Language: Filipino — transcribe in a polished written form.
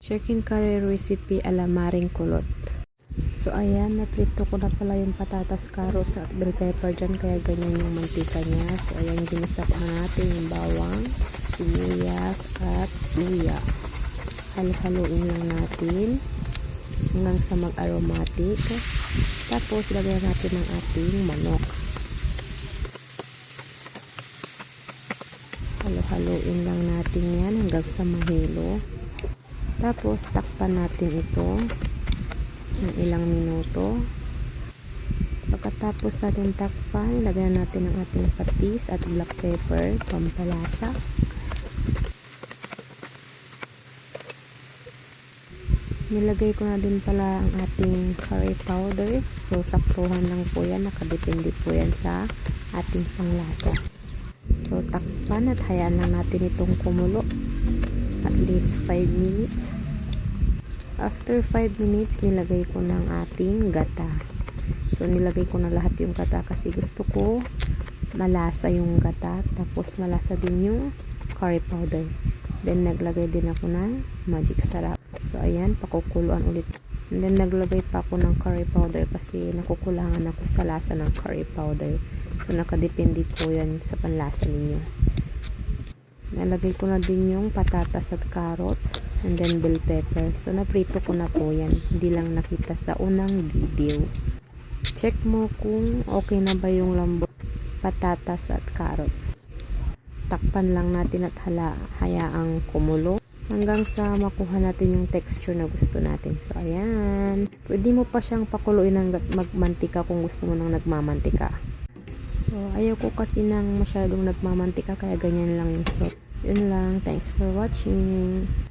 Chicken curry recipe ala Maring Kulot. So ayan, naprito ko na pala yung patatas, carrots at bell pepper dyan, kaya ganyan yung mantika niya. So ayan, ginasak na natin yung bawang, sibuyas at luya. Halo-haluin lang natin hanggang sa mag-aromatic. Tapos lagyan natin ng ating manok. Halo-haluin lang natin yan hanggang sa mahilo. Tapos takpan natin ito ng ilang minuto. Pagkatapos natin takpan, lagyan natin ang ating patis at black pepper, pampalasa. Nilagay ko na din pala ang ating curry powder. So saktuhan lang po yan, nakadepende po yan sa ating panglasa. So takpan at hayaan lang natin itong kumulo at least 5 minutes. After 5 minutes, nilagay ko ng ating gata. So nilagay ko na lahat yung gata kasi gusto ko malasa yung gata, tapos malasa din yung curry powder. Then naglagay din ako ng magic sarap. So ayan, pakukuluan ulit. And then naglagay pa ako ng curry powder kasi nakukulangan ako sa lasa ng curry powder. So nakadepende po yan sa panlasa ninyo. Nalagay ko na din yung patatas at carrots and then bell pepper. So naprito ko na po yan, hindi lang nakita sa unang video. Check mo kung okay na ba yung lambot patatas at carrots. Takpan lang natin at hayaang kumulo hanggang sa makuha natin yung texture na gusto natin. So ayan, pwede mo pa siyang pakuluin hanggang magmantika kung gusto mo nang nagmamantika. So, ayaw ko kasi nang masyadong nagmamantika, kaya ganyan lang yung sauce. Yun lang. Thanks for watching.